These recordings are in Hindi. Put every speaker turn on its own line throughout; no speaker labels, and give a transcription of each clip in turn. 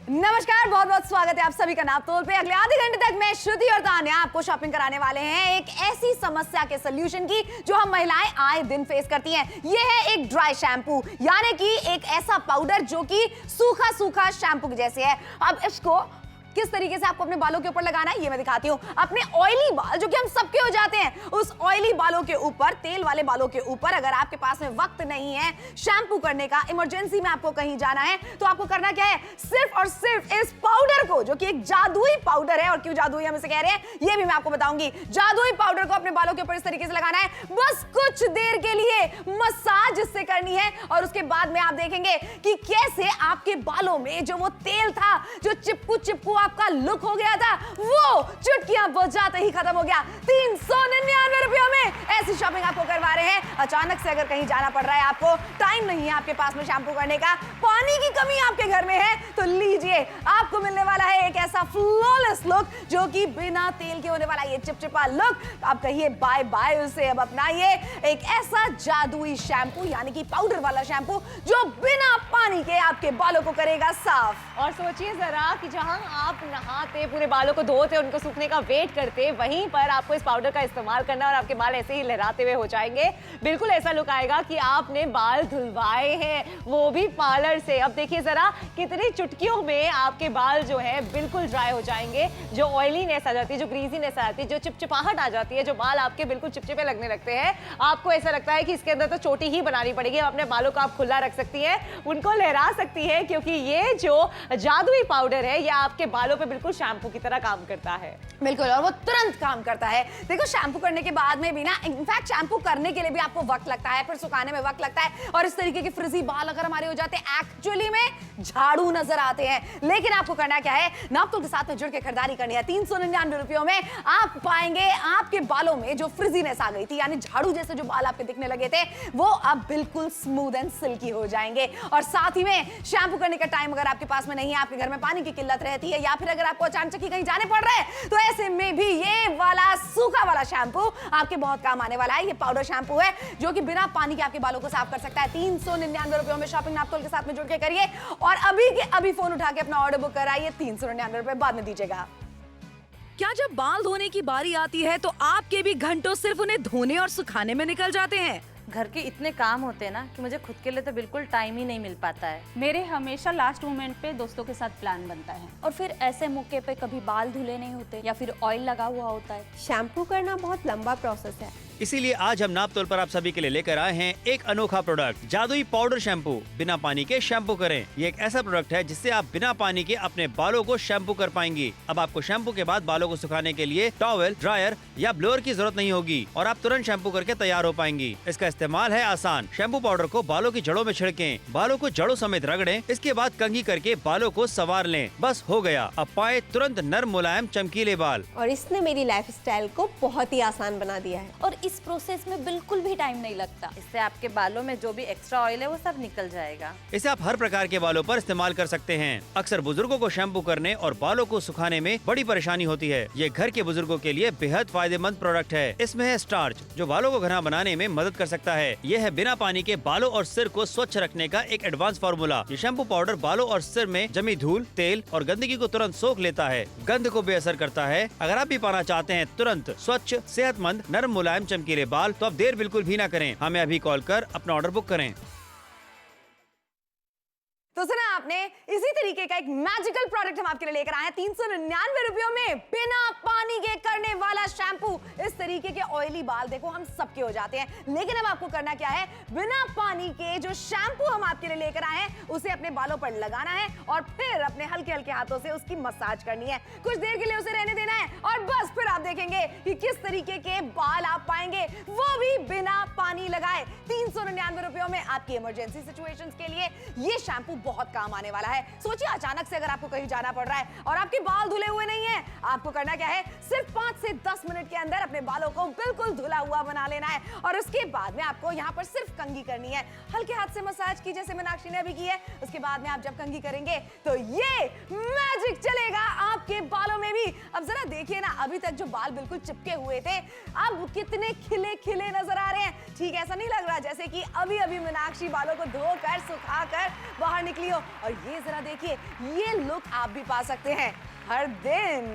नमस्कार, बहुत बहुत स्वागत है आप सभी का नापतोल पे। अगले आधे घंटे तक मैं श्रुति और तान्या आपको शॉपिंग कराने वाले हैं एक ऐसी समस्या के सोल्यूशन की जो हम महिलाएं आए दिन फेस करती हैं। ये है एक ड्राई शैम्पू, यानी कि एक ऐसा पाउडर जो कि सूखा सूखा शैम्पू के जैसे है। अब इसको किस तरीके से आपको अपने बालों के ऊपर लगाना है ये मैं दिखाती हूँ। अपने ऑयली बाल जो कि हम सबके हो जाते हैं, उस ऑयली बालों के ऊपर, तेल वाले बालों के ऊपर अगर आपके पास में वक्त नहीं है शैम्पू करने का, इमरजेंसी में आपको कहीं जाना है, तो आपको करना क्या है, सिर्फ और सिर्फ इस पाउडर को, जो कि एक जादुई पाउडर है, और क्यों जादुई हम इसे कह रहे हैं ये भी मैं आपको बताऊंगी। जादुई पाउडर को अपने बालों के ऊपर इस तरीके से लगाना है, बस कुछ देर के लिए मसाज इससे करनी है, और उसके बाद में आप देखेंगे कि कैसे आपके बालों में जो वो तेल था, जो चिपकू चिपकू आपका लुक हो गया था, वो चुटकियां बजाते ही खत्म हो गया। 399 रुपयों में ऐसी शॉपिंग आपको करवा रहे हैं। अचानक से अगर कहीं जाना पड़ रहा है, आपको टाइम नहीं है आपके पास में शैम्पू करने का, पानी की कमी आपके घर में है, तो लीजिए, आपको मिलने वाला है एक ऐसा फ्लॉलेस लुक जो कि बिना तेल के होने वाला ये चिपचिपा लुक। आप कहिए बाय बाय उसे, अब अपनाइए एक ऐसा जादुई शैम्पू, यानी कि पाउडर वाला शैम्पू जो बिना पानी के आपके बालों को करेगा साफ।
और सोचिए जरा कि जहां आप नहाते, पूरे बालों को धोते, उनको सूखने का वेट करते, वहीं पर आपको इस पाउडर का इस्तेमाल करना और आपके बाल ऐसे ही लहराते हुए हो जाएंगे। बिल्कुल ऐसा लुक आएगा कि आपने बाल धुलवाए हैं, वो भी पार्लर से। अब देखिए जरा कितनी चुटकियों में आपके बाल जो है बिल्कुल ड्राई हो जाएंगे। जो ऑयलीनेस आ जाती है, जो ग्रीजीनेस आ जाती है, जो चिपचिपाहट आ जाती है, जो बाल आपके बिल्कुल चिपचिपे लगने लगते हैं, आपको ऐसा लगता है कि इसके अंदर तो चोटी ही बनानी पड़ेगी। अपने बालों को आप खुला रख सकती है, उनको लहरा सकती है, क्योंकि ये जो जादुई पाउडर है ये आपके बालों पे बिल्कुल शैम्पू की तरह काम करता है।
बिल्कुल, और वो तुरंत काम करता है। देखो, शैम्पू करने के बाद में भी ना, इनफैक्ट शैम्पू करने के लिए भी आपको वक्त लगता है, फिर सुखाने में वक्त लगता है, और इस तरीके के फ्रिजी बाल अगर हमारे हो जाते हैं, एक्चुअली में झाड़ू नजर आते हैं। लेकिन आपको करना क्या है, नापतोल के साथ में जुड़ के खरीदारी करनी है। 399 रुपयों में आप पाएंगे आपके बालों में जो फ्रिजीनेस आ गई थी, यानी झाड़ू जैसे जो बाल आपके दिखने लगे थे, वो अब बिल्कुल स्मूथ एंड सिल्की हो जाएंगे। और साथ ही में शैम्पू करने का टाइम अगर आपके पास में नहीं है, आपके घर में पानी की किल्लत रहती है, या फिर अगर आपको अचानक कहीं जाने पड़ रहा है, तो ऐसे में भी ये वाला सूखा वाला शैम्पू आपके बहुत काम आने वाला है। ये पाउडर शैम्पू है जो कि बिना पानी के आपके बालों को साफ कर सकता है। 399 रुपयों में शॉपिंग नापतोल के साथ में जुड़ के करिए, और अभी के अभी फोन उठा के अपना ऑर्डर बुक कराइए। 399 रुपए बाद में दीजिएगा।
क्या जब बाल धोने की बारी आती है तो आपके भी घंटों सिर्फ उन्हें धोने और सुखाने में निकल जाते हैं?
घर के इतने काम होते हैं ना कि मुझे खुद के लिए तो बिल्कुल टाइम ही नहीं मिल पाता है।
मेरे हमेशा लास्ट मोमेंट पे दोस्तों के साथ प्लान बनता है,
और फिर ऐसे मौके पे कभी बाल धुले नहीं होते या फिर ऑयल लगा हुआ होता है।
शैम्पू करना बहुत लंबा प्रोसेस है,
इसीलिए आज हम नापतोल पर आप सभी के लिए लेकर आए हैं एक अनोखा प्रोडक्ट, जादुई पाउडर शैम्पू। बिना पानी के शैम्पू करें। ये एक ऐसा प्रोडक्ट है जिससे आप बिना पानी के अपने बालों को शैम्पू कर पाएंगी। अब आपको शैम्पू के बाद बालों को सुखाने के लिए टॉवेल, ड्रायर या ब्लोअर की जरूरत नहीं होगी, और आप तुरंत शैम्पू करके तैयार हो पाएंगी। इसका इस्तेमाल है आसान। शैम्पू पाउडर को बालों की जड़ों में छिड़कें, बालों को जड़ों समेत रगड़ें, इसके बाद कंघी करके बालों को संवार लें। बस हो गया। अब पाए तुरंत नर्म मुलायम चमकीले बाल।
और इसने मेरी लाइफस्टाइल को बहुत ही आसान बना दिया है,
और इस प्रोसेस में बिल्कुल भी टाइम नहीं लगता।
इससे आपके बालों में जो भी एक्स्ट्रा ऑयल है वो सब निकल जाएगा।
इसे आप हर प्रकार के बालों पर इस्तेमाल कर सकते हैं। अक्सर बुजुर्गों को शैम्पू करने और बालों को सुखाने में बड़ी परेशानी होती है। ये घर के बुजुर्गों के लिए बेहद फायदेमंद प्रोडक्ट है। इसमें है स्टार्च, जो बालों को घना बनाने में मदद कर सकता है। यह है बिना पानी के बालों और सिर को स्वच्छ रखने का एक एडवांस फार्मूला। ये शैम्पू पाउडर बालों और सिर में जमी धूल, तेल और गंदगी को तुरंत सोख लेता है, गंध को बेअसर करता है। अगर आप भी पाना चाहते हैं तुरंत स्वच्छ, सेहतमंद, नरम, मुलायम, चमकीले बाल, तो आप देर बिल्कुल भी ना करें। हमें अभी कॉल कर अपना ऑर्डर बुक करें।
तो सुना आपने, इसी तरीके का एक मैजिकल प्रोडक्ट हम आपके लिए लेकर आए हैं 399 रुपयों में, बिना पानी के करने वाला शैम्पू। इस तरीके के ऑयली बाल देखो हम सबके हो जाते हैं, लेकिन अब आपको करना क्या है, बिना पानी के जो शैम्पू हम आपके लिए लेकर आए हैं उसे अपने बालों पर लगाना है, और फिर अपने हल्के हल्के हाथों से उसकी मसाज करनी है। कुछ देर के लिए उसे रहने देना है, और बस फिर आप देखेंगे कि किस तरीके के बाल आप पाएंगे, वो भी बिना पानी लगाए। 399 रुपयों में आपकी इमरजेंसी सिचुएशंस के लिए ये शैम्पू बहुत काम आने वाला है। सोचिए, अचानक से अगर आपको कहीं जाना पड़ रहा है और आपके बाल धुले हुए नहीं है, आपको करना क्या है, सिर्फ 5 से 10 मिनट के अंदर अपने बालों को बिल्कुल धुला हुआ बना लेना है, और उसके बाद में आपको यहाँ पर सिर्फ कंघी करनी है, हल्के हाथ से मसाज की, जैसे मीनाक्षी ने अभी की है। उसके बाद में आप जब कंघी करेंगे तो ये मैजिक चलेगा आपके बालों में भी। अब अब जरा देखिए ना, अभी तक जो बाल बिल्कुल चिपके हुए थे अब कितने खिले खिले नजर आ रहे हैं। ठीक ऐसा नहीं लग रहा जैसे कि अभी अभी मीनाक्षी बालों को धोकर सुखाकर बाहर निकली हो। और ये जरा देखिए, ये लुक आप भी पा सकते हैं हर दिन।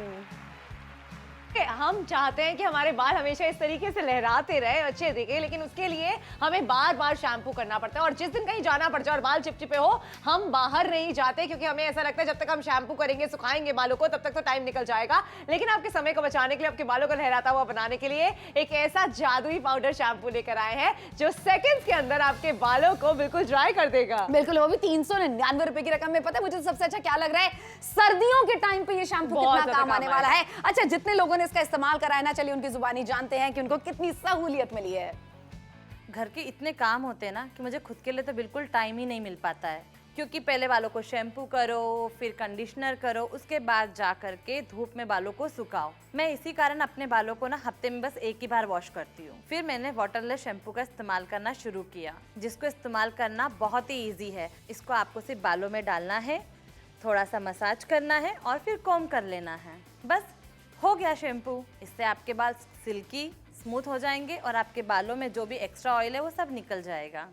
हम चाहते हैं कि हमारे बाल हमेशा इस तरीके से लहराते रहे, अच्छे दिखे, लेकिन उसके लिए हमें बार बार शैम्पू करना पड़ता है। और जिस दिन कहीं जाना पड़ जाए और बाल चिपचिपे हो, हम बाहर नहीं जाते, क्योंकि हमें ऐसा लगता है जब तक हम शैम्पू करेंगे, सुखाएंगे बालों को, तब तक तो टाइम निकल जाएगा। लेकिन आपके समय को बचाने के लिए, आपके बालों को लहराता हुआ बनाने के लिए एक ऐसा जादुई पाउडर शैम्पू लेकर आए हैं जो सेकेंड्स के अंदर आपके बालों को बिल्कुल ड्राई कर देगा।
बिल्कुल, वो भी 399 रुपए की रकम में। पता है मुझे सबसे अच्छा क्या लग रहा है? सर्दियों के टाइम पे ये शैम्पू कितना काम आने वाला है। अच्छा, जितने लोगों ने इसका इस्तेमाल करा है ना, चलिए उनकी जुबानी जानते हैं कि उनको कितनी सहूलियत मिली है।
घर के इतने काम होते हैं ना कि मुझे खुद के लिए तो बिल्कुल टाइम ही नहीं मिल पाता है, क्योंकि पहले बालों को शैम्पू करो, फिर कंडीशनर करो, उसके बाद जा करके धूप में बालों को सुखाओ। मैं इसी कारण अपने बालों को ना हफ्ते में बस एक ही बार वॉश करती हूँ। फिर मैंने वाटरलेस शैम्पू का इस्तेमाल करना शुरू किया, जिसको इस्तेमाल करना बहुत ही ईजी है। इसको आपको सिर्फ बालों में डालना है, थोड़ा सा मसाज करना है और फिर कॉम्ब कर लेना है। बस हो गया शैम्पू। इससे आपके बाल सिल्की स्मूथ हो जाएंगे और आपके बालों में जो भी एक्स्ट्रा ऑयल है वो सब निकल जाएगा।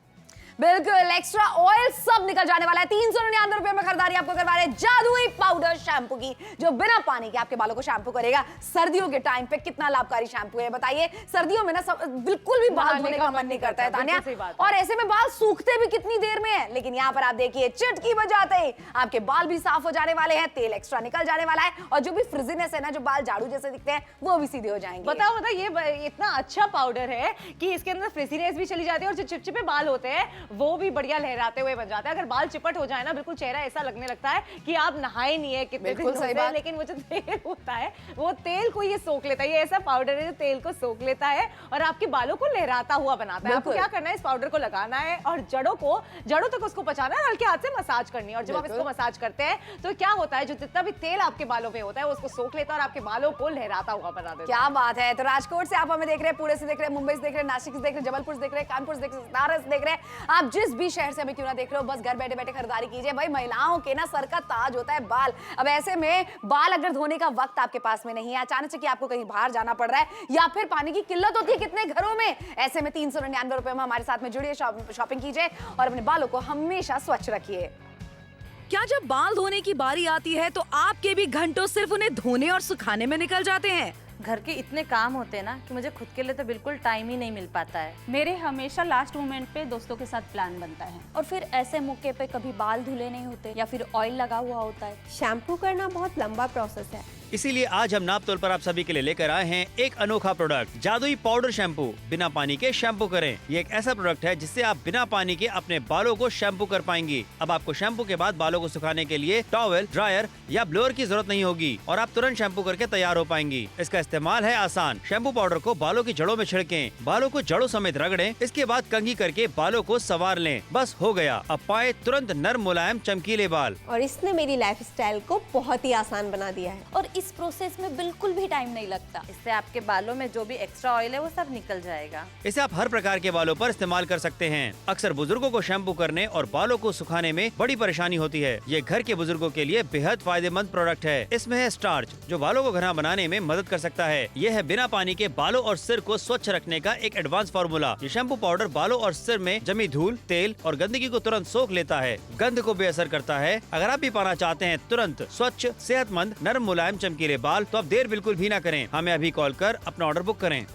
बिल्कुल, एक्स्ट्रा ऑयल सब निकल जाने वाला है। 399 रुपए में खरीदारी आपको करवा रहे हैं जादुई पाउडर शैम्पू की, जो बिना पानी के आपके बालों को शैम्पू करेगा। सर्दियों के टाइम पे कितना लाभकारी शैम्पू है बताइए। सर्दियों में ना बिल्कुल भी बाल धोने का मन नहीं करता है तान्या, और ऐसे में बाल सूखते भी कितनी देर में है। लेकिन यहाँ पर आप देखिए, चुटकी बजाते ही आपके बाल भी साफ हो जाने वाले हैं, तेल एक्स्ट्रा निकल जाने वाला है, और जो भी फ्रिजीनेस है ना, जो बाल झाड़ू जैसे दिखते हैं, वो भी सीधे हो जाएंगे।
बताओ ये इतना अच्छा पाउडर है कि इसके अंदर फ्रिजीनेस भी चली जाती है, और जो चिपचिपे बाल होते हैं वो भी बढ़िया लहराते हुए बन जाता है। अगर बाल चिपट हो जाए ना, बिल्कुल चेहरा ऐसा लगने लगता है कि आप नहाए नहीं है कितने दिन से। लेकिन वो जो तेल होता है, वो तेल को ये सोख लेता है। ये ऐसा पाउडर है जो तेल को सोख लेता है और आपके बालों को लहराता हुआ बनाता है। आपको क्या करना है, इस पाउडर को लगाना है और जड़ों तक उसको पहुंचाना है, हल्के हाथ से मसाज करनी है। और जब आप इसको मसाज करते हैं तो क्या होता है, जो जितना भी तेल आपके बालों में होता है, उसको सोख लेता है और आपके बालों को लहराता हुआ बना देता है।
क्या बात है। तो राजकोट से आप हमें देख रहे हैं, पुणे से देख रहे हैं, मुंबई से देख रहे हैं, नासिक से देख रहे हैं, जबलपुर से देख रहे हैं, कानपुर से देख रहे हैं, बनारस से देख रहे हैं, आप जिस भी शहर से हमें क्यों ना देख रहे हो, बस घर बैठे बैठे खरीदारी कीजिए। भाई, महिलाओं के ना सर का ताज होता है बाल। अब ऐसे में बाल अगर धोने का वक्त आपके पास में नहीं है, अचानक से कि आपको कहीं बाहर जाना पड़ रहा है, या फिर पानी की किल्लत होती है कितने घरों में, ऐसे में 399 रुपए में हमारे साथ में जुड़िए, शॉपिंग कीजिए और अपने बालों को हमेशा स्वच्छ रखिए।
क्या जब बाल धोने की बारी आती है तो आपके भी घंटों सिर्फ उन्हें धोने और सुखाने में निकल जाते हैं?
घर के इतने काम होते हैं ना कि मुझे खुद के लिए तो बिल्कुल टाइम ही नहीं मिल पाता है।
मेरे हमेशा लास्ट मोमेंट पे दोस्तों के साथ प्लान बनता है।
और फिर ऐसे मौके पे कभी बाल धुले नहीं होते या फिर ऑयल लगा हुआ होता है।
शैम्पू करना बहुत लंबा प्रोसेस है,
इसीलिए आज हम नाप तोल पर आप सभी के लिए लेकर आए हैं एक अनोखा प्रोडक्ट, जादुई पाउडर शैम्पू। बिना पानी के शैम्पू करें। ये एक ऐसा प्रोडक्ट है जिससे आप बिना पानी के अपने बालों को शैम्पू कर पाएंगी। अब आपको शैम्पू के बाद बालों को सुखाने के लिए टॉवेल, ड्रायर या ब्लोअर की जरूरत नहीं होगी और आप तुरंत शैम्पू करके तैयार हो पाएंगी। इसका इस्तेमाल है आसान। शैम्पू पाउडर को बालों की जड़ों में छिड़कें, बालों को जड़ों समेत रगड़ें, इसके बाद कंघी करके बालों को संवार लें। बस हो गया। अब पाए तुरंत नर्म, मुलायम, चमकीले बाल।
और इसने मेरी लाइफस्टाइल को बहुत ही आसान बना दिया है।
और इस प्रोसेस में बिल्कुल भी टाइम नहीं लगता।
इससे आपके बालों में जो भी एक्स्ट्रा ऑयल है वो सब निकल जाएगा।
इसे आप हर प्रकार के बालों पर इस्तेमाल कर सकते हैं। अक्सर बुजुर्गों को शैम्पू करने और बालों को सुखाने में बड़ी परेशानी होती है। ये घर के बुजुर्गों के लिए बेहद फायदेमंद प्रोडक्ट है। इसमें है स्टार्च, जो बालों को घना बनाने में मदद कर सकता है। ये है बिना पानी के बालों और सिर को स्वच्छ रखने का एक एडवांस फार्मूला। ये शैम्पू पाउडर बालों और सिर में जमी धूल, तेल और गंदगी को तुरंत सोख लेता है, गंध को बेअसर करता है। अगर आप भी पाना चाहते हैं तुरंत स्वच्छ, सेहतमंद, नरम, मुलायम, चमकीले बाल, तो आप देर बिल्कुल भी ना करें। हमें अभी कॉल कर अपना ऑर्डर बुक करें।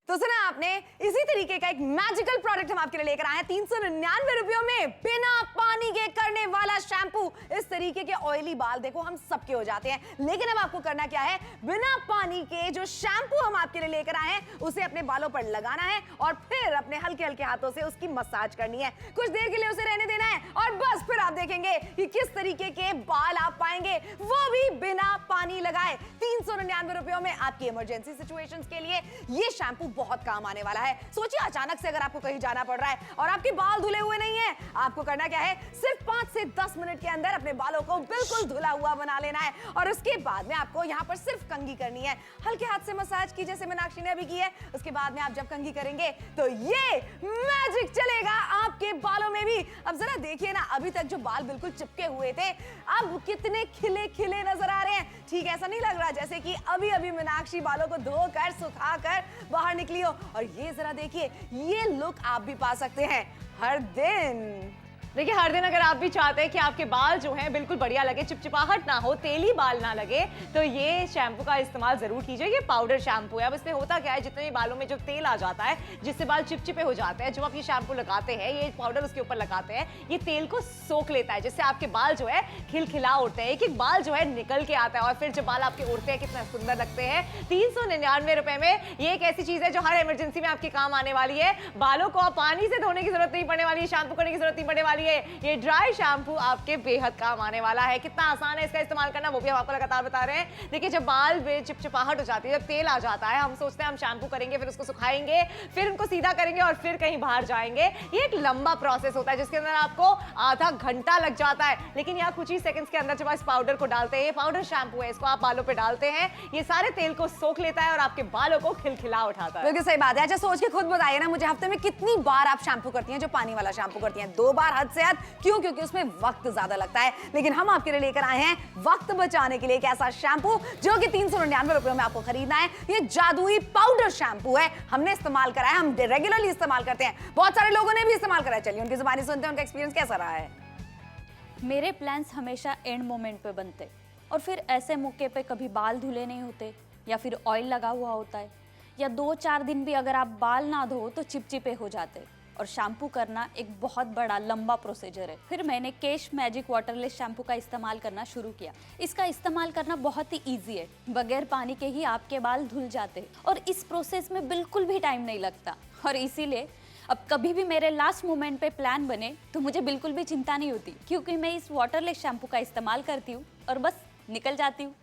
तो सुना आपने, इसी तरीके का एक मैजिकल प्रोडक्ट हम आपके लिए लेकर आए हैं 399 रुपयों में, बिना पानी के करने वाला शैम्पू। इस तरीके के ऑयली बाल देखो हम सबके हो जाते हैं, लेकिन अब आपको करना क्या है, बिना पानी के जो शैम्पू हम आपके लिए लेकर आए हैं उसे अपने बालों पर लगाना है और फिर अपने हल्के हल्के हाथों से उसकी मसाज करनी है। कुछ देर के लिए उसे रहने देना है और बस फिर आप देखेंगे कि किस तरीके के बाल आप पाएंगे, वो भी बिना पानी लगाए। 399 रुपयों में आपकी इमरजेंसी सिचुएशंस के लिए ये शैम्पू बहुत काम आने वाला है। सोचिए अचानक से अगर आपको कहीं जाना पड़ रहा है और आपके बाल धुले हुए नहीं है, आपको करना क्या है, सिर्फ 5 से 10 मिनट के अंदर अपने बालों को बिल्कुल धुला हुआ बना लेना है और उसके बाद में आपको यहाँ पर सिर्फ कंघी करनी है। हल्के हाथ से मसाज की जैसे मीनाक्षी ने अभी की है। उसके बाद में आप जब कंघी करेंगे तो ये मैजिक चलेगा आपके बालों में भी। अब जरा देखिए ना, अभी तक जो बाल बिल्कुल चिपके हुए थे अब कितने खिले खिले नजर आ रहे हैं। ठीक ऐसा नहीं लग रहा जैसे कि अभी अभी मीनाक्षी बालों को धोकर सुखाकर बाहर निकली हो। और ये जरा देखिए, ये लुक आप भी पा सकते हैं हर दिन।
देखिए हर दिन अगर आप भी चाहते हैं कि आपके बाल जो हैं बिल्कुल बढ़िया लगे, चिपचिपाहट ना हो, तेली बाल ना लगे, तो ये शैम्पू का इस्तेमाल जरूर कीजिए। ये पाउडर शैम्पू है। अब इसमें होता क्या है, जितने बालों में जो तेल आ जाता है जिससे बाल चिपचिपे हो जाते हैं, जब आप ये शैम्पू लगाते हैं, ये पाउडर उसके ऊपर लगाते हैं, ये तेल को सोख लेता है जिससे आपके बाल जो है खिलखिला उठते हैं। एक एक बाल जो है निकल के आता है और फिर जब बाल आपके उड़ते हैं कितना सुंदर लगते हैं। 399 रुपए में ये एक ऐसी चीज है जो हर इमरजेंसी में आपके काम आने वाली है। बालों को आप पानी से धोने की जरूरत नहीं पड़ने वाली है, शैम्पू करने की जरूरत नहीं पड़ने वाली है। ये ड्राई शैम्पू आपके बेहद काम आने वाला है। कितना आसान है इसका इस्तेमाल करना, वो भी हम आपको लगातार बता रहे हैं। देखिए जब बाल में चिपचिपाहट हो जाती है, जब तेल आ जाता है, हम सोचते हैं हम शैम्पू करेंगे, फिर उसको सुखाएंगे, फिर उनको सीधा करेंगे और फिर कहीं बाहर जाएंगे। ये एक लंबा प्रोसेस होता है जिसके अंदर आपको आधा घंटा लग जाता है। लेकिन यहाँ कुछ ही सेकंड्स के अंदर जब इस पाउडर को डालते हैं, ये पाउडर शैम्पू है, इसको आप बालों पे डालते हैं, ये सारे तेल को सोख लेता है और आपके बालों को खिलखिला उठाता है।
बिल्कुल सही बात है। अच्छा सोच के खुद बताइए ना मुझे, हफ्ते में कितनी बार आप शैम्पू करती हैं? जो पानी वाला शैम्पू करती हैं 2 बार, हद से हद। क्यों? क्योंकि उसमें वक्त ज्यादा लगता है। लेकिन हम आपके लिए लेकर आए हैं वक्त बचाने के लिए एक ऐसा शैम्पू जो कि 399 रुपए में आपको खरीदना है। ये जादुई पाउडर शैम्पू है, हमने इस्तेमाल करा है, हम रेगुलरली इस्तेमाल करते हैं, बहुत सारे लोगों ने भी इस्तेमाल करा है। चलिए उनकी जुबानी सुनते हैं, उनका एक्सपीरियंस कैसा रहा है।
मेरे प्लान्स हमेशा एंड मोमेंट पे बनते और फिर ऐसे मौके पे कभी बाल धुले नहीं होते या फिर ऑयल लगा हुआ होता है, या 2-4 दिन भी अगर आप बाल ना धो तो चिपचिपे हो जाते। और शैम्पू करना एक बहुत बड़ा लंबा प्रोसीजर है। फिर मैंने केश मैजिक वाटरलेस शैम्पू का इस्तेमाल करना शुरू किया। इसका इस्तेमाल करना बहुत ही ईजी है, बगैर पानी के ही आपके बाल धुल जाते हैं और इस प्रोसेस में बिल्कुल भी टाइम नहीं लगता। और इसीलिए अब कभी भी मेरे लास्ट मोमेंट पे प्लान बने तो मुझे बिल्कुल भी चिंता नहीं होती, क्योंकि मैं इस वाटरलेस शैम्पू का इस्तेमाल करती हूँ और बस निकल जाती हूँ।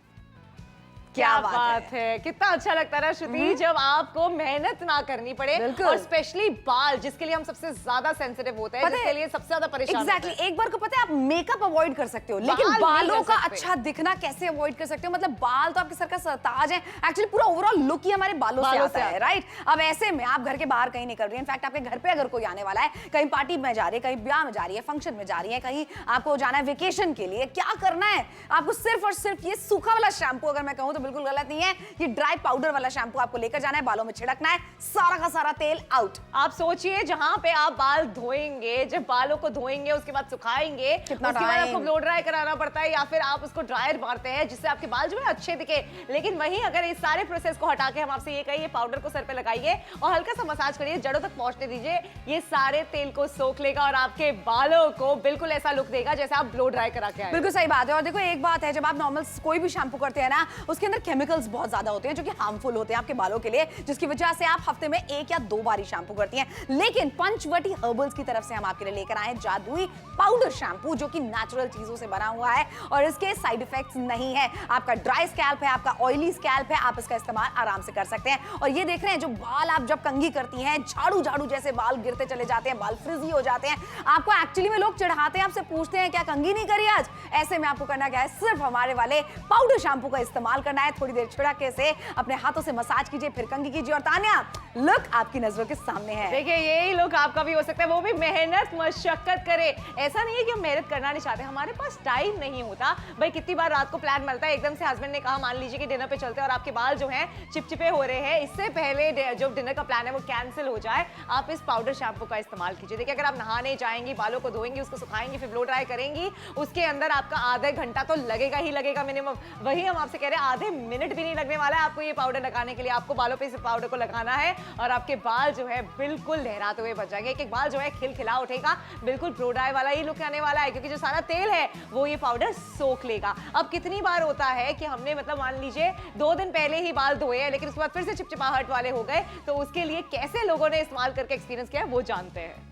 क्या बात है, कितना अच्छा लगता है ना श्रुति जब आपको मेहनत ना करनी पड़े। और स्पेशली बाल जिसके लिए हम सबसे ज्यादा सेंसिटिव होते हैं, जिसके लिए सबसे ज्यादा परेशान
एग्जैक्टली एक बार को पता है आप मेकअप अवॉइड कर सकते हो, लेकिन बालों का अच्छा दिखना कैसे अवॉइड कर सकते हो? मतलब बाल तो आपके सर का सरताज है, एक्चुअली पूरा ओवरऑल लुक ही हमारे बालों से आता है, राइट? अब ऐसे में आप घर के बाहर कहीं निकल रही है, इनफैक्ट आपके घर पे अगर कोई आने वाला है, कहीं पार्टी में जा रही है, कहीं ब्याह में जा रही है, फंक्शन में जा रही है, कहीं आपको जाना है वेकेशन के लिए, क्या करना है आपको? सिर्फ और सिर्फ ये सूखा वाला शैम्पू, अगर मैं कहूं तो बिल्कुल गलत नहीं है, ये ड्राई पाउडर वाला शैम्पू आपको लेकर जाना है, बालों में छिड़कना है, सारा का सारा तेल आउट।
आप सोचिए जहां पे आप बाल धोएंगे, जब बालों को धोएंगे उसके बाद सुखाएंगे, उसके बाद आपको ब्लो ड्राई कराना पड़ता है या फिर आप उसको ड्रायर मारते हैं जिससे आपके बाल जो है अच्छे दिखे। लेकिन वहीं अगर इस सारे प्रोसेस को हटा के हम आपसे ये कहिए पाउडर को सर पे लगाइए और हल्का सा मसाज करिए, जड़ों तक पहुंचने दीजिए, ये सारे तेल को सोख लेगा और आपके बालों को बिल्कुल ऐसा लुक देगा जैसे आप ब्लो ड्राई करा के आए।
बिल्कुल सही बात है। और देखो एक बात है, जब आप नॉर्मल कोई भी शैम्पू करते हैं ना, उसके अंदर केमिकल्स बहुत ज्यादा होते हैं जो कि हार्मफुल होते हैं आपके बालों के लिए, जिसकी वजह से आप हफ्ते में 1 या 2 बार ही शैम्पू करती हैं। लेकिन पंचवटी हर्बल्स की तरफ से हम आपके लिए लेकर आए हैं जादुई पाउडर शैम्पू जो कि नेचुरल चीजों से बना हुआ है और इसके साइड इफेक्ट्स नहीं है। आपका ड्राई स्कैल्प है, आपका ऑयली स्कैल्प है, आप इसका इस्तेमाल आराम से कर सकते हैं। और ये देख रहे हैं जो बाल आप जब कंघी करती हैं, झाड़ू झाड़ू जैसे बाल गिरते चले जाते हैं, बाल फ्रिजी हो जाते हैं, आपको एक्चुअली में लोग चिढ़ाते हैं, आपसे पूछते हैं क्या कंघी नहीं करी आज? ऐसे में आपको करना क्या है, सिर्फ हमारे वाले पाउडर शैम्पू का इस्तेमाल करना है। थोड़ी देर छिड़के से अपने हाथों से मसाज कीजिए, फिर कंघी कीजिए और तान्या लुक आपकी नजरों के सामने है।
देखिए यही लुक आपका भी हो सकता है, वो भी मेहनत मशक्कत करे। ऐसा नहीं है कि हम मेहनत करना नहीं चाहते, हमारे पास टाइम नहीं होता। भाई कितनी बार रात को प्लान मिलता है, एकदम से हस्बैंड ने कहा मान लीजिए कि डिनर पे चलते हैं और आपके बाल जो हैं चिपचिपे हो रहे हैं, इससे पहले जो डिनर का प्लान है वो कैंसिल हो जाए, आप इस पाउडर शैम्पू का इस्तेमाल कीजिए। देखिए अगर आप नहाने जाएंगी, बालों को धोएंगी, उसको सुखाएंगी, फिर ब्लो ड्राई करेंगी, उसके अंदर आपका आधा घंटा तो लगेगा ही लगेगा मिनिमम। वही हम आपसे कह रहे हैं आधे मिनट भी नहीं लगने वाला है आपको ये पाउडर लगाने के लिए। आपको बालों पे इस पाउडर को लगाना है और आपके बाल जो है बिल्कुल लहराते हुए बच जाएंगे। एक एक बाल जो है खिलखिला उठेगा, बिल्कुल ब्लो ड्राई वाला ही लुक आने वाला है, क्योंकि जो सारा तेल है वो ये पाउडर सोख लेगा। अब कितनी बार होता है कि हमने मतलब मान लीजिए 2 दिन पहले ही बाल धोए हैं, लेकिन उसके बाद फिर से चिपचिपाहट वाले हो गए, तो उसके लिए कैसे लोगों ने इस्तेमाल करके एक्सपीरियंस किया है वो जानते हैं।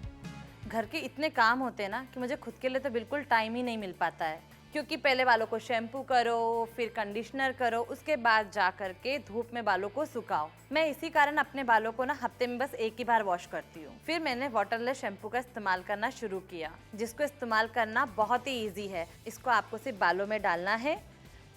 घर के इतने काम होते हैं ना कि मुझे खुद के लिए तो बिल्कुल टाइम ही नहीं मिल पाता है, क्योंकि पहले बालों को शैम्पू करो, फिर कंडीशनर करो, उसके बाद जा करके धूप में बालों को सुखाओ। मैं इसी कारण अपने बालों को ना हफ्ते में बस एक ही बार वॉश करती हूँ। फिर मैंने वाटरलेस शैम्पू का इस्तेमाल करना शुरू किया, जिसको इस्तेमाल करना बहुत ही ईजी है। इसको आपको सिर्फ बालों में डालना है,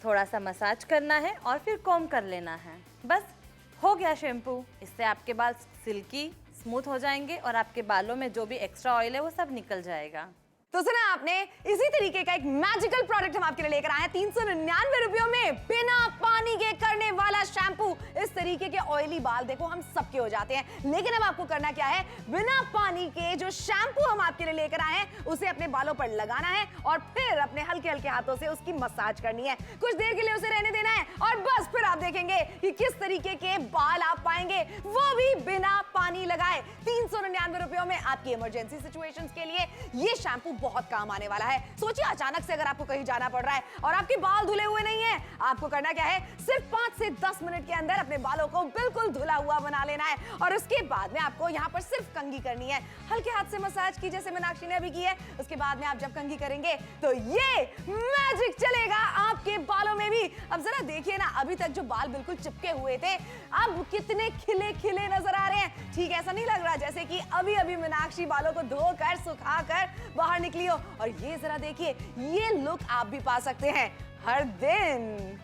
थोड़ा सा मसाज करना है और फिर कॉम्ब कर लेना है। बस हो गया शैम्पू। इससे आपके बाल सिल्की स्मूथ हो जाएंगे और आपके बालों में जो भी एक्स्ट्रा ऑयल है वो सब निकल जाएगा।
तो सुना आपने, इसी तरीके का एक मैजिकल प्रोडक्ट हम आपके लिए लेकर आए हैं 399 रुपयों में, बिना पानी के करने वाला शैम्पू। इस तरीके के ऑयली बाल देखो हम सबके हो जाते हैं, लेकिन अब आपको करना क्या है, बिना पानी के जो शैम्पू हम आपके लिए लेकर आए हैं उसे अपने बालों पर लगाना है और फिर अपने हल्के हल्के हाथों से उसकी मसाज करनी है। कुछ देर के लिए उसे रहने देना है और बस फिर आप देखेंगे कि किस तरीके के बाल आप पाएंगे, वो भी बिना पानी लगाए। 399 रुपयों में आपकी इमरजेंसी सिचुएशंस के लिए ये शैम्पू बहुत काम आने वाला है। सोचिए अचानक से अगर आपको कहीं जाना पड़ रहा है और आपके बाल धुले हुए नहीं है, आपको करना क्या है, सिर्फ 5 से 10 मिनट के अंदर अपने बालों को बिल्कुल धुला हुआ बना लेना है और उसके बाद में आपको यहाँ पर सिर्फ कंघी करनी है। हल्के हाथ से मसाज की जैसे मीनाक्षी ने अभी की है। उसके बाद में आप जब कंघी करेंगे तो ये मैजिक चलेगा आपके बालों में भी। अब जरा देखिए ना, अभी तक जो बाल बिल्कुल चिपके हुए थे अब कितने खिले खिले नजर आ रहे हैं। ठीक ऐसा नहीं लग रहा जैसे कि अभी अभी मीनाक्षी बालों को धोकर सुखाकर बाहर निकली हो। और ये जरा देखिए, ये लुक आप भी पा सकते हैं हर दिन।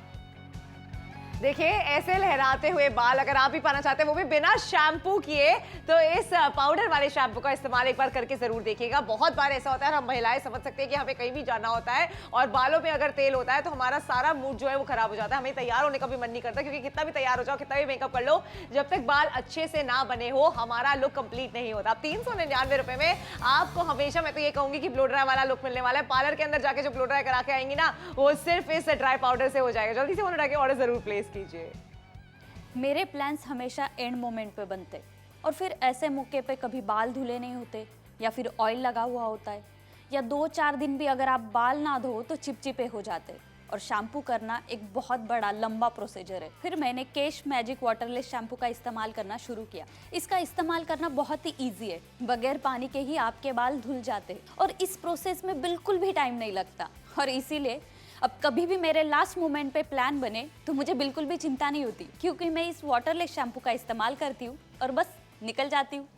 देखिए ऐसे लहराते हुए बाल अगर आप भी पाना चाहते हैं, वो भी बिना शैम्पू किए, तो इस पाउडर वाले शैम्पू का इस्तेमाल एक बार करके जरूर देखिएगा। बहुत बार ऐसा होता है, हम महिलाएं समझ सकते हैं कि हमें कहीं भी जाना होता है और बालों में अगर तेल होता है तो हमारा सारा मूड जो है वो खराब हो जाता है। हमें तैयार होने का भी मन नहीं करता, क्योंकि कितना भी तैयार हो जाओ, कितना भी मेकअप कर लो, जब तक बाल अच्छे से ना बने हो हमारा लुक कंप्लीट नहीं होता। 399 रुपए में आपको हमेशा, मैं तो ये कहूंगी कि ब्लो ड्राई वाला लुक मिलने वाला है। पार्लर के अंदर जाके जो ब्लो ड्राई करा के आएंगी ना, वो सिर्फ इस ड्राई पाउडर से हो जाएगा। जल्दी से फोन उठा के ऑर्डर जरूर प्लेस कीजिए।
मेरे प्लान्स हमेशा एंड मोमेंट पे बनते और फिर ऐसे मौके पे कभी बाल धुले नहीं होते या फिर ऑयल लगा हुआ होता है, या 2-4 दिन भी अगर आप बाल ना धो तो चिपचिपे हो जाते। और शैम्पू करना एक बहुत बड़ा लंबा प्रोसीजर है। फिर मैंने केश मैजिक वाटरलेस शैम्पू का इस्तेमाल करना शुरू किया। इसका इस्तेमाल करना बहुत ही ईजी है, बगैर पानी के ही आपके बाल धुल जाते हैं और इस प्रोसेस में बिल्कुल भी टाइम नहीं लगता। और इसीलिए अब कभी भी मेरे लास्ट मोमेंट पे प्लान बने तो मुझे बिल्कुल भी चिंता नहीं होती, क्योंकि मैं इस वाटरलेस शैम्पू का इस्तेमाल करती हूँ और बस निकल जाती हूँ।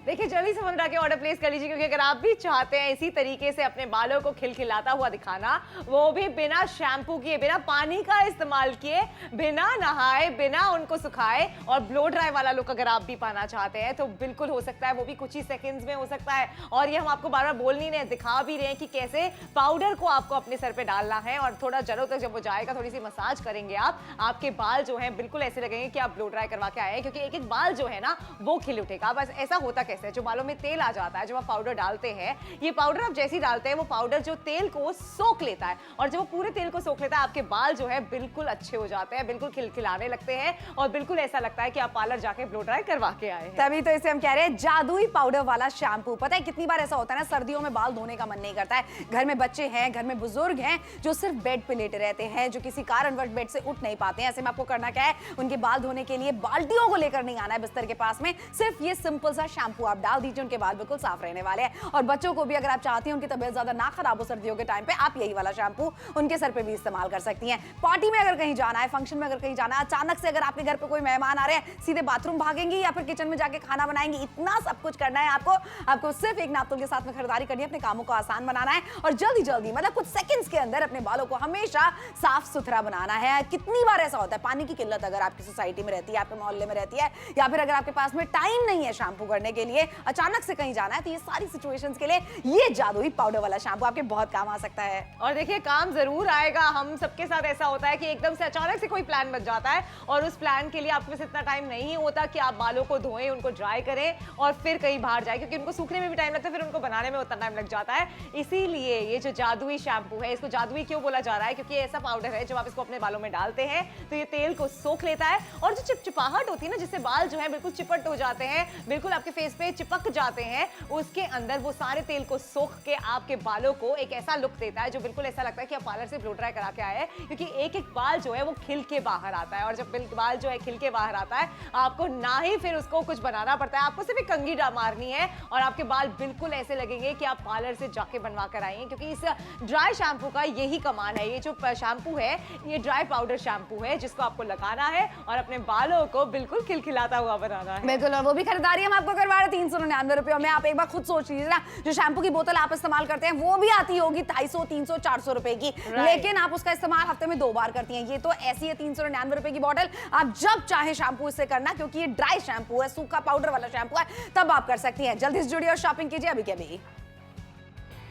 देखिए जल्दी से फोन उठा के ऑर्डर प्लेस कर लीजिए, क्योंकि अगर आप भी चाहते हैं इसी तरीके से अपने बालों को खिलखिलाता हुआ दिखाना, वो भी बिना शैम्पू किए, बिना पानी का इस्तेमाल किए, बिना नहाए, बिना उनको सुखाए, और ब्लो ड्राई वाला लुक अगर आप भी पाना चाहते हैं तो बिल्कुल हो सकता है, वो भी कुछ ही सेकंड्स में हो सकता है। और ये हम आपको बार बार बोल नहीं रहे, दिखा भी रहे हैं कि कैसे पाउडर को आपको अपने सर पे डालना है और थोड़ा जड़ों तक जब वो जाएगा, थोड़ी सी मसाज करेंगे आप, आपके बाल जो है बिल्कुल ऐसे लगेंगे कि आप ब्लो ड्राई करवा के आए हैं, क्योंकि एक एक बाल जो है ना वो खिल उठेगा। बस ऐसा होता कैसे है, जो बालों में तेल आ जाता है, जब आप पाउडर डालते हैं, ये पाउडर आप जैसे ही डालते हैं वो पाउडर जो तेल को सोख लेता है, और जब वो पूरे तेल को सोख लेता है आपके बाल जो है बिल्कुल अच्छे हो जाते हैं, बिल्कुल खिलखिलाने लगते हैं और बिल्कुल ऐसा लगता है कि आप पार्लर जाके ब्लो ड्राई करवा के आए हैं।
तभी तो इसे हम कह रहे हैं जादुई पाउडर वाला शैम्पू। पता है कितनी बार ऐसा होता है ना, सर्दियों में बाल धोने का मन नहीं करता है, घर में बच्चे हैं, घर में बुजुर्ग हैं जो सिर्फ बेड पे लेटे रहते हैं, जो किसी कारणवश बेड से उठ नहीं पाते हैं। ऐसे में आपको करना क्या है, उनके बाल धोने के लिए बाल्टियों को लेकर नहीं आना है बिस्तर के पास में, सिर्फ ये सिंपल सा शैम्पू आप डाल दीजिए, उनके बाल बिल्कुल साफ रहने वाले हैं। और बच्चों को भी अगर आप चाहती हैं उनकी तबीयत ज्यादा ना खराब हो सर्दियों के टाइम पे, आप यही वाला शैम्पू उनके सर पे भी इस्तेमाल कर सकती हैं। पार्टी में अगर कहीं जाना है, फंक्शन में अगर कहीं जाना है, अचानक से अगर आपके घर पे कोई मेहमान आ रहे हैं, सीधे बाथरूम भागेंगी या फिर किचन में जाके खाना बनाएंगी, इतना सब कुछ करना है आपको सिर्फ एक नापतोल के साथ में खरीदारी करनी है, अपने कामों को आसान बनाना है और जल्दी मतलब कुछ सेकंड्स के अंदर अपने बालों को हमेशा साफ सुथरा बनाना है। कितनी बार ऐसा होता है, पानी की किल्लत अगर आपकी सोसाइटी में रहती है, आपके मोहल्ले में रहती है, या फिर अगर आपके पास में टाइम नहीं है शैम्पू करने के लिए, अचानक से कहीं जाना है, तो ये सारी सिचुएशंस के लिए ये जादुई पाउडर वाला शैम्पू आपके बहुत काम आ सकता है।
और देखिए काम जरूर आएगा। हम सबके साथ ऐसा होता है कि एकदम से अचानक से कोई प्लान बन जाता है और उस प्लान के लिए आपके पास इतना टाइम नहीं होता कि आप बालों को धोएं, उनको ड्राई करें और फिर कहीं बाहर जाए, क्योंकि उनको सूखने में भी टाइम लगता है, फिर उनको बनाने में उतना टाइम लग जाता है। इसीलिए ये जो जादुई शैम्पू है, इसको जादुई क्यों बोला जा रहा है, क्योंकि ऐसा पाउडर है जब आप इसको अपने बालों में डालते हैं तो ये तेल को सोख लेता है और जो चिपचिपाहट होती है ना, जिससे बाल जो है बिल्कुल चिपट हो जाते हैं, बिल्कुल आपके फेस पे पे चिपक जाते हैं उसके अंदर वो सारे तेल को सोख के आपके बालों को एक ऐसा लुक देता है जो बिल्कुल ऐसा लगता है कि आप पार्लर से ब्लो ड्राई करा के आए हैं, क्योंकि एक एक बाल जो है वो खिल के बाहर आता है। और जब बाल जो है खिल के बाहर आता है, आपको ना ही फिर उसको कुछ बनाना पड़ता है, आपको सिर्फ एक कंघी मारनी है और आपके बाल बिल्कुल ऐसे लगेंगे कि आप पार्लर से जाके बनवा कर आए हैं। क्योंकि इस ड्राई शैम्पू का यही कमाल है। ये जो शैम्पू है ये ड्राई पाउडर शैम्पू है जिसको आपको लगाना है और अपने बालों को बिल्कुल खिलखिलाता हुआ बनाना है।
बिल्कुल, और वो भी खरीदारी हम आपको करवा रहे हैं 399 रुपयों में। आप एक बार खुद सोच लीजिए ना, जो शैम्पू की बोतल आप इस्तेमाल करते हैं वो भी आती होगी 250, 300, 400 रुपए की, लेकिन आप उसका इस्तेमाल हफ्ते में 2 बार करती हैं। ये तो ऐसी है 399 रुपए की बोतल, आप जब चाहे शैम्पू इससे करना, क्योंकि ये ड्राई शैम्पू है, सूखा पाउडर वाला शैम्पू है, तब आप कर सकती हैं। जल्दी से जुड़िए और शॉपिंग कीजिए अभी के अभी।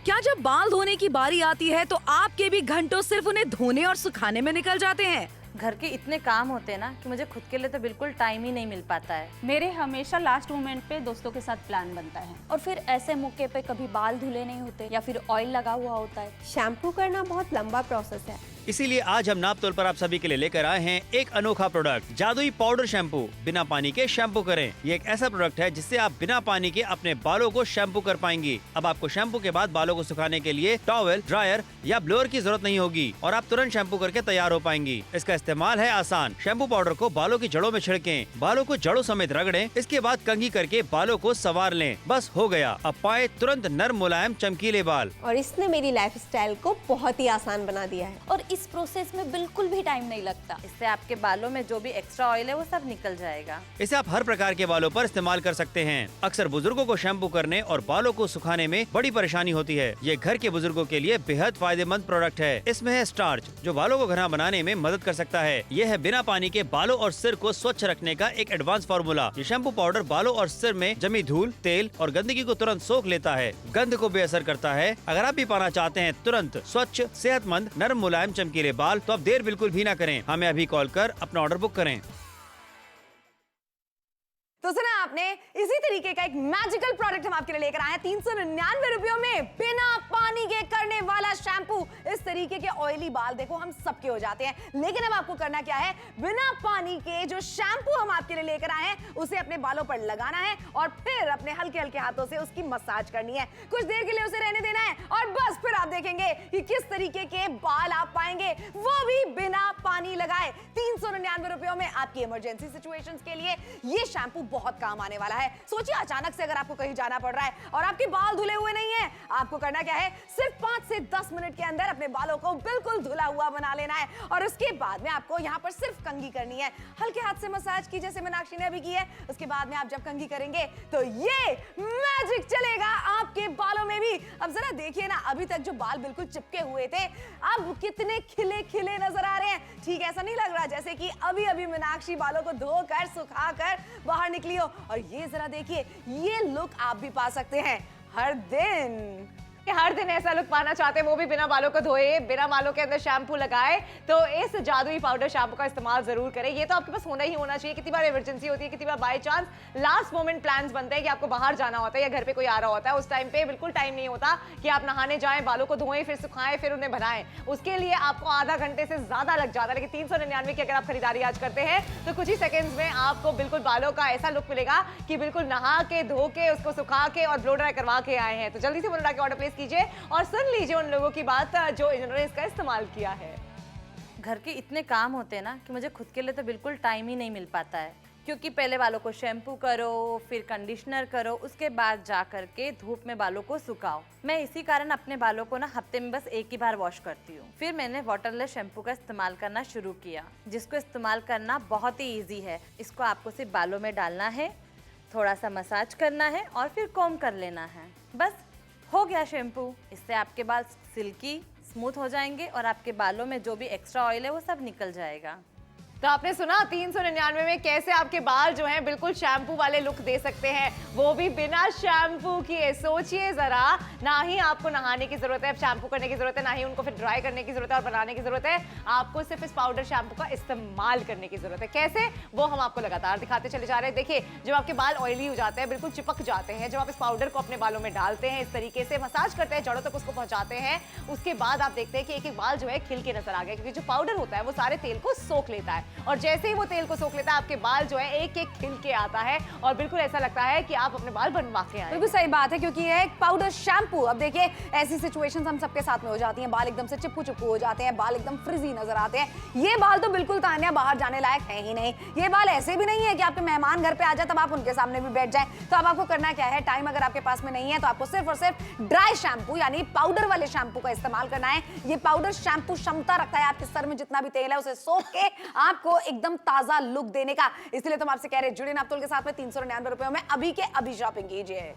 क्या जब बाल धोने की बारी आती है तो आपके भी घंटों सिर्फ उन्हें धोने और सुखाने में निकल जाते हैं?
घर के इतने काम होते हैं ना कि मुझे खुद के लिए तो बिल्कुल टाइम ही नहीं मिल पाता है।
मेरे हमेशा लास्ट मोमेंट पे दोस्तों के साथ प्लान बनता है।
और फिर ऐसे मौके पे कभी बाल धुले नहीं होते या फिर ऑयल लगा हुआ होता है।
शैम्पू करना बहुत लंबा प्रोसेस है।
इसीलिए आज हम नाप तोल पर आप सभी के लिए लेकर आए हैं एक अनोखा प्रोडक्ट, जादुई पाउडर शैम्पू। बिना पानी के शैम्पू करें। ये एक ऐसा प्रोडक्ट है जिससे आप बिना पानी के अपने बालों को शैम्पू कर पाएंगी। अब आपको शैम्पू के बाद बालों को सुखाने के लिए टॉवेल, ड्रायर या ब्लोअर की जरूरत नहीं होगी और आप तुरंत शैम्पू करके तैयार हो पाएंगी। इसका इस्तेमाल है आसान। शैम्पू पाउडर को बालों की जड़ों में छिड़कें, बालों को जड़ों समेत रगड़ें, इसके बाद कंघी करके बालों को संवार लें। बस हो गया। अब पाए तुरंत नर्म मुलायम चमकीले बाल।
और इसने मेरी लाइफस्टाइल को बहुत ही आसान बना दिया है।
और इस प्रोसेस में बिल्कुल भी टाइम नहीं लगता।
इससे आपके बालों में जो भी एक्स्ट्रा ऑयल है वो सब निकल जाएगा।
इसे आप हर प्रकार के बालों पर इस्तेमाल कर सकते हैं। अक्सर बुजुर्गों को शैम्पू करने और बालों को सुखाने में बड़ी परेशानी होती है। ये घर के बुजुर्गों के लिए बेहद फायदेमंद प्रोडक्ट है। इसमें है स्टार्च जो बालों को घना बनाने में मदद कर सकता है। ये है बिना पानी के बालों और सिर को स्वच्छ रखने का एक एडवांस फार्मूला। ये शैम्पू पाउडर बालों और सिर में जमी धूल, तेल और गंदगी को तुरंत सोख लेता है, गंध को बेअसर करता है। अगर आप भी पाना चाहते हैं तुरंत स्वच्छ, सेहतमंद, नरम, मुलायम, चमकीले बाल, तो अब देर बिल्कुल भी ना करें। हमें अभी कॉल कर अपना ऑर्डर बुक करें।
तो सुना आपने, इसी तरीके का एक मैजिकल प्रोडक्ट हम आपके लिए लेकर आए हैं 399 रुपयों में, बिना पानी के करने वाला शैम्पू। इस तरीके के ऑयली बाल देखो हम सबके हो जाते हैं, लेकिन अब आपको करना क्या है, बिना पानी के जो शैम्पू हम आपके लिए लेकर आए हैं उसे अपने बालों पर लगाना है और फिर अपने हल्के हल्के हाथों से उसकी मसाज करनी है। कुछ देर के लिए उसे रहने देना है और बस फिर आप देखेंगे कि किस तरीके के बाल आप पाएंगे, वो भी बिना पानी लगाए। 399 रुपयों में आपकी इमरजेंसी सिचुएशंस के लिए ये शैम्पू बहुत काम आने वाला है। सोचिए अचानक से अगर आपको कहीं जाना पड़ रहा है और आपके बाल धुले हुए नहीं है, आपको करना क्या है, सिर्फ 5 से 10 मिनट के अंदर अपने बालों को बिल्कुल धुला हुआ बना लेना है और उसके बाद में आपको यहाँ पर सिर्फ कंघी करनी है, हल्के हाथ से मसाज की जैसे मीनाक्षी ने अभी की है। उसके बाद में आप जब कंघी करेंगे तो ये मैजिक चलेगा आपके बालों में भी। अब जरा देखिए ना, अभी तक जो बाल बिल्कुल चिपके हुए थे अब कितने खिले खिले नजर आ रहे हैं। ठीक ऐसा नहीं लग रहा जैसे कि अभी अभी मीनाक्षी बालों को धोकर सुखाकर बाहर निकली हो। और ये जरा देखिए, ये लुक आप भी पा सकते हैं हर दिन।
हर दिन ऐसा लुक पाना चाहते हैं, वो भी बिना बालों को धोए, बिना बालों के अंदर शैम्पू लगाए, तो इस जादुई पाउडर शैम्पू का इस्तेमाल जरूर करें। ये तो आपके पास होना ही होना चाहिए। कितनी बार इमरजेंसी होती है, कितनी बार by chance last moment plans बनते हैं कि आपको बाहर जाना होता है या घर पे कोई आ रहा होता है, उस टाइम पे बिल्कुल टाइम नहीं होता कि आप नहाने जाएं, बालों को धोएं, फिर सुखाएं, फिर उन्हें बनाएं। उसके लिए आपको आधा घंटे से ज्यादा लग जाता है। लेकिन 399 की अगर आप खरीदारी आज करते हैं तो कुछ ही सेकंड्स में आपको बिल्कुल बालों का ऐसा लुक मिलेगा कि बिल्कुल नहा के, धो के, उसको सुखा के और ब्लो ड्राई करवा के आए हैं। तो जल्दी से ब्लो ड्राई के ऑर्डर प्लेस कीजिए और सुन लीजिए उन लोगों की बात जो इन्होंने इसका इस्तेमाल किया है।
घर के इतने काम होते हैं ना कि मुझे खुद के लिए तो बिल्कुल टाइम ही नहीं मिल पाता है, क्योंकि पहले बालों को शैम्पू करो, फिर कंडीशनर करो, उसके बाद जा करके धूप में बालों को सुखाओ। मैं इसी कारण अपने बालों को ना हफ्ते में बस एक ही बार वॉश करती हूँ। फिर मैंने वाटरलेस शैम्पू का इस्तेमाल करना शुरू किया, जिसको इस्तेमाल करना बहुत ही ईजी है। इसको आपको सिर्फ बालों में डालना है, थोड़ा सा मसाज करना है और फिर कॉम्ब कर लेना है। बस हो गया शैम्पू। इससे आपके बाल सिल्की स्मूथ हो जाएंगे और आपके बालों में जो भी एक्स्ट्रा ऑयल है वो सब निकल जाएगा।
तो आपने सुना 399 में कैसे आपके बाल जो हैं बिल्कुल शैम्पू वाले लुक दे सकते हैं, वो भी बिना शैम्पू किए। सोचिए जरा, ना ही आपको नहाने की जरूरत है, शैम्पू करने की जरूरत है, ना ही उनको फिर ड्राई करने की जरूरत है और बनाने की जरूरत है। आपको सिर्फ इस पाउडर शैम्पू का इस्तेमाल करने की जरूरत है। कैसे, वो हम आपको लगातार दिखाते चले जा रहे हैं। देखिए, जब आपके बाल ऑयली हो जाते हैं, बिल्कुल चिपक जाते हैं, जब आप इस पाउडर को अपने बालों में डालते हैं, इस तरीके से मसाज करते हैं, जड़ों तक उसको पहुंचाते हैं, उसके बाद आप देखते हैं कि एक एक बाल जो है खिल के नजर आ गए, क्योंकि जो पाउडर होता है वो सारे तेल को सोख लेता है। और जैसे ही वो तेल को सोख लेता है आपके बाल जो है एक एक खिल के आता है और बिल्कुल ऐसा लगता है कि आप अपने बाल बनवा के आए।
बिल्कुल सही बात है, क्योंकि ये एक पाउडर शैम्पू। अब देखिए ऐसी सिचुएशंस हम सबके साथ में हो जाती हैं, बाल एकदम से चिपकू चिपकू हो जाते हैं, बाल एकदम फ्रिजी नजर आते हैं। ये बाल तो बिल्कुल तान्या बाहर जाने लायक है ही नहीं। ये बाल ऐसे भी नहीं है कि आपके मेहमान घर पे आ जाए तब आप उनके सामने भी बैठ जाए। तो अब आपको करना क्या है, टाइम अगर आपके पास में नहीं है तो आपको सिर्फ और सिर्फ ड्राई शैम्पू यानी पाउडर वाले शैम्पू का इस्तेमाल करना है। ये पाउडर शैम्पू क्षमता रखता है आपके सर में जितना भी तेल है उसे सोख के आपको एकदम ताजा लुक देने का। इसलिए तो हम आपसे कह रहे हैं जुड़िए नापतोल के साथ में 399 रुपए में अभी के अभी शॉपिंग कीजिए।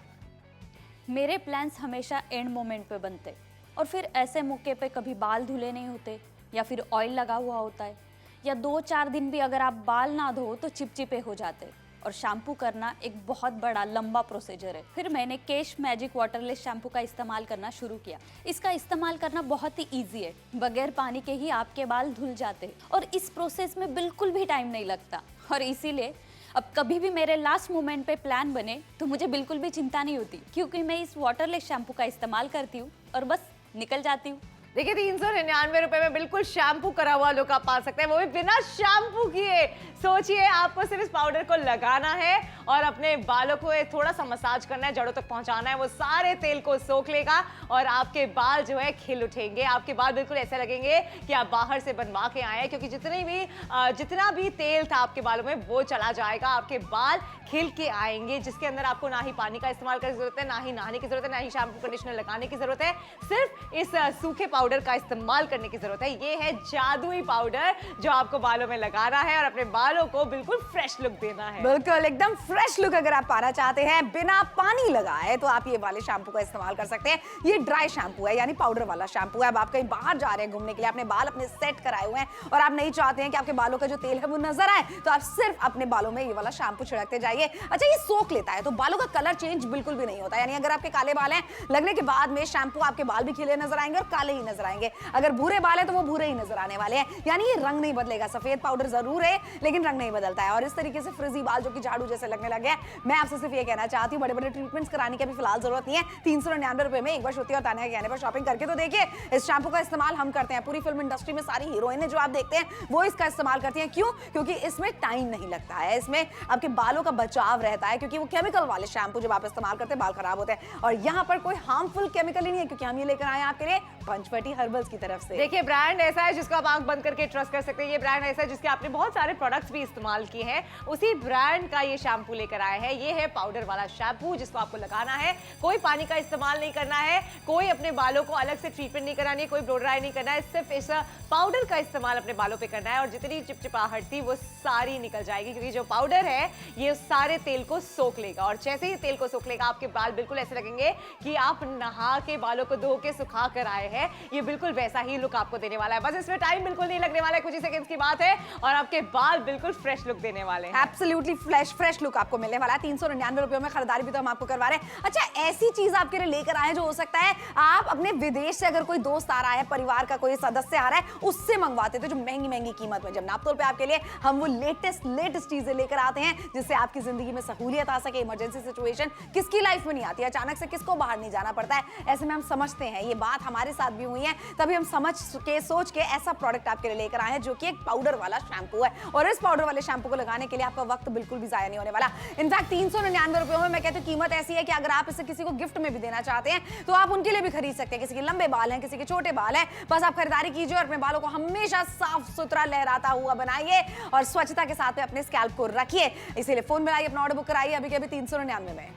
मेरे प्लान्स हमेशा एंड मोमेंट पे बनते और फिर ऐसे मौके पे कभी बाल धुले नहीं होते या फिर ऑयल लगा हुआ होता है या 2-4 दिन भी अगर आप बाल ना धो तो चिपचिपे हो जाते और शैम्पू करना एक बहुत बड़ा लंबा प्रोसीजर है। फिर मैंने केश मैजिक वाटरलेस शैम्पू का इस्तेमाल करना शुरू किया। इसका इस्तेमाल करना बहुत ही ईजी है, बगैर पानी के ही आपके बाल धुल जाते हैं और इस प्रोसेस में बिल्कुल भी टाइम नहीं लगता। और इसीलिए अब कभी भी मेरे लास्ट मोमेंट पे प्लान बने तो मुझे बिल्कुल भी चिंता नहीं होती, क्योंकि मैं इस वाटरलेस शैम्पू का इस्तेमाल करती हूँ और बस निकल जाती हूँ।
देखिए 399 रुपए में बिल्कुल शैम्पू करा हुआ लुक आप पा सकते हैं, वो भी बिना शैम्पू किए। सोचिए आपको सिर्फ इस पाउडर को लगाना है और अपने बालों को थोड़ा सा मसाज करना है, जड़ों तक पहुंचाना है, वो सारे तेल को सोख लेगा और आपके बाल जो है खिल उठेंगे। आपके बाल बिल्कुल ऐसे लगेंगे कि आप बाहर से बनवा के आए हैं, क्योंकि जितना भी तेल था आपके बालों में वो चला जाएगा। आपके बाल खिल के आएंगे, जिसके अंदर आपको ना ही पानी का इस्तेमाल करने की जरूरत है, ना ही नहाने की जरूरत है, ना ही शैम्पू कंडीशनर लगाने की जरूरत है। सिर्फ इस सूखे पाउडर का इस्तेमाल करने की जरूरत है। ये है जादुई पाउडर जो आपको बालों में लगाना है और अपने बालों को बिल्कुल फ्रेश लुक देना है।
बिल्कुल एकदम फ्रेश लुक अगर आप पाना चाहते हैं बिना पानी लगाए तो आप ये वाले शैम्पू का इस्तेमाल कर सकते हैं। ये ड्राई शैम्पू है यानी पाउडर वाला शैम्पू है। अब आप कहीं बाहर जा रहे हैं घूमने के लिए, अपने बाल अपने सेट कराए हुए हैं और आप नहीं चाहते हैं कि आपके बालों का जो तेल है वो नजर आए, तो आप सिर्फ अपने बालों में ये वाला शैम्पू छिड़कते जाइए। अच्छा, ये सोख लेता है तो बालों का कलर चेंज बिल्कुल भी नहीं होता। यानी अगर आपके काले बाल हैं, लगने के बाद में शैम्पू आपके बाल भी खिले नजर आएंगे और काले ही नजर आएंगे। अगर भूरे बाल है तो वो भूरे ही नजर आने वाले हैं, यानी ये रंग नहीं बदलेगा। सफेद पाउडर जरूर है लेकिन रंग नहीं बदलता है। और इस तरीके से फ्रिजी बाल जो कि झाड़ू जैसे लगने लगे हैं, मैं आपसे सिर्फ ये कहना चाहती हूँ बड़े बड़े ट्रीटमेंट्स कराने की भी फिलहाल जरूरत नहीं है। 399 रुपए में एक बार श्रुति और तान्या के कहने पर शॉपिंग करके तो देखिए। इस शैम्पू का इस्तेमाल हम करते हैं, पूरी फिल्म इंडस्ट्री में सारी हीरोइनें जो आप देखते हैं वो इसका इस्तेमाल करती हैं। क्यों? क्योंकि इसमें टाइम नहीं लगता है, इसमें आपके बालों का बचाव रहता है, क्योंकि वो केमिकल वाले शैम्पू जब आप इस्तेमाल करते हैं बाल खराब होते हैं। और यहाँ पर कोई हार्मफुल केमिकल ही नहीं है, क्योंकि हम ये लेकर आए हैं आपके लिए पंचवटी हर्बल्स की तरफ से।
देखिए ब्रांड ऐसा है जिसको आप आंख बंद करके ट्रस्ट कर सकते हैं। ये ब्रांड ऐसा है जिसके आपने बहुत सारे प्रोडक्ट्स भी इस्तेमाल किए हैं, उसी ब्रांड का ये शैम्पू लेकर आए हैं। ये है पाउडर वाला शैम्पू जिसको आपको लगाना है, कोई पानी का इस्तेमाल नहीं करना है, कोई अपने बालों को अलग से ट्रीटमेंट नहीं करानी है, कोई ब्लो ड्राई नहीं करना है, सिर्फ इस पाउडर का इस्तेमाल अपने बालों पे करना है और जितनी चिपचिपाहट थी वो सारी निकल जाएगी, क्योंकि जो पाउडर है ये सारे तेल को सोख लेगा। और जैसे ही तेल को सोख लेगा आपके बाल बिल्कुल ऐसे लगेंगे कि आप नहा के बालों को धो के सुखा कर आए हैं। ये बिल्कुल वैसा ही लुक आपको देने वाला है, बस इसमें टाइम बिल्कुल नहीं लगने वाला है, कुछ ही सेकंड्स की बात है और आपके बाल बिल्कुल फ्रेश लुक देने वाले हैं।
एब्सोल्युटली फ्रेश लुक आपको मिलने वाला है। 399 रुपयों में खरीदारी भी तो हम आपको करवा रहे हैं। अच्छा, ऐसी चीज आपके लिए लेकर आए जो हो सकता है आप अपने विदेश से अगर कोई दोस्त आ रहा है, परिवार का कोई सदस्य आ रहा है, उससे मंगवाते थे जो महंगी महंगी कीमत में। जब नापतोल पे आपके लिए हम वो लेटेस्ट चीजें लेकर आते हैं जिससे आपकी जिंदगी में सहूलियत आ सके। इमरजेंसी सिचुएशन किसकी लाइफ में नहीं आती, अचानक से किसको बाहर नहीं जाना पड़ता है, ऐसे में हम समझते हैं, ये बात हमारे साथ भी हुई है, तभी हम समझ के सोच के ऐसा प्रोडक्ट आपके लिए लेकर आए हैं जो कि एक पाउडर वाला शैम्पू है। और इस पाउडर वाले शैम्पू को लगाने के लिए आपका वक्त बिल्कुल भी जाया नहीं होने वाला। इनफैक्ट 399 रुपयों में मैं कहती हूँ कीमत ऐसी है कि अगर आप इसे किसी को गिफ्ट में भी देना चाहते हैं तो आप उनके लिए भी खरीद सकते हैं। किसी के लंबे बाल हैं, किसी के छोटे बाल हैं, बस आप खरीदारी कीजिए और अपने बालों को हमेशा साफ सुथरा लहराता हुआ बनाइए और स्वच्छता के साथ में अपने स्कैल्प को रखिए। इसीलिए फोन मिलाइए, अपना ऑर्डर बुक कराइए अभी के अभी 399 में।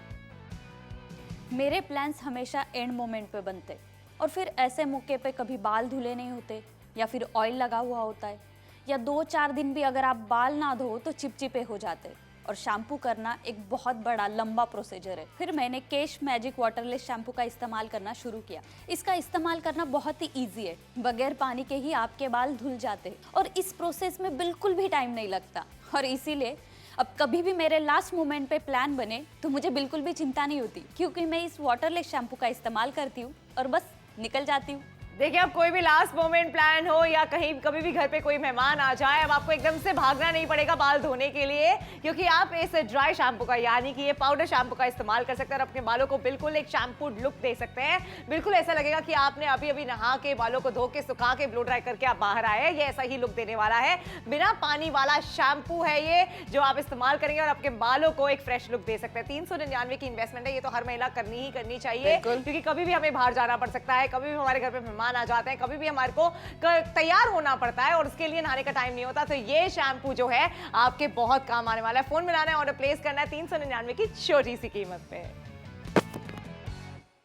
मेरे प्लान्स हमेशा एंड मोमेंट पे बनते और फिर ऐसे मौके पे कभी बाल धुले नहीं होते या फिर ऑयल लगा हुआ होता है या 2-4 दिन भी अगर आप बाल ना धो तो चिपचिपे हो जाते और शैम्पू करना एक बहुत बड़ा लंबा प्रोसीजर है। फिर मैंने केश मैजिक वाटरलेस शैम्पू का इस्तेमाल करना शुरू किया। इसका इस्तेमाल करना बहुत ही ईजी है, बगैर पानी के ही आपके बाल धुल जाते हैं और इस प्रोसेस में बिल्कुल भी टाइम नहीं लगता। और इसीलिए अब कभी भी मेरे लास्ट मोमेंट पे प्लान बने तो मुझे बिल्कुल भी चिंता नहीं होती, क्योंकि मैं इस वाटरलेस शैम्पू का इस्तेमाल करती हूँ और बस निकल जाती हूँ।
देखिए, अब कोई भी लास्ट मोमेंट प्लान हो या कहीं कभी भी घर पे कोई मेहमान आ जाए, अब आपको एकदम से भागना नहीं पड़ेगा बाल धोने के लिए, क्योंकि आप इस ड्राई शैम्पू का यानी कि ये पाउडर शैम्पू का इस्तेमाल कर सकते हैं और अपने बालों को बिल्कुल एक शैम्पू लुक दे सकते हैं। बिल्कुल ऐसा लगेगा कि आपने अभी अभी नहा के बालों को धो के सुखा के ब्लो ड्राई करके आप बाहर आए। ये ऐसा ही लुक देने वाला है। बिना पानी वाला शैम्पू है ये, जो आप इस्तेमाल करेंगे और आपके बालों को एक फ्रेश लुक दे सकते हैं। 399 की इन्वेस्टमेंट है, ये तो हर महिला करनी ही करनी चाहिए, क्योंकि कभी भी हमें बाहर जाना पड़ सकता है, कभी भी हमारे घर पे मेहमान आ जाते हैं, कभी भी हमारे को तैयार होना पड़ता है और उसके लिए नहाने का टाइम नहीं होता। तो ये शैम्पू जो है आपके बहुत काम आने वाला है। फोन मिलाना है, ऑर्डर प्लेस करना है 399 की छोटी सी कीमत पे।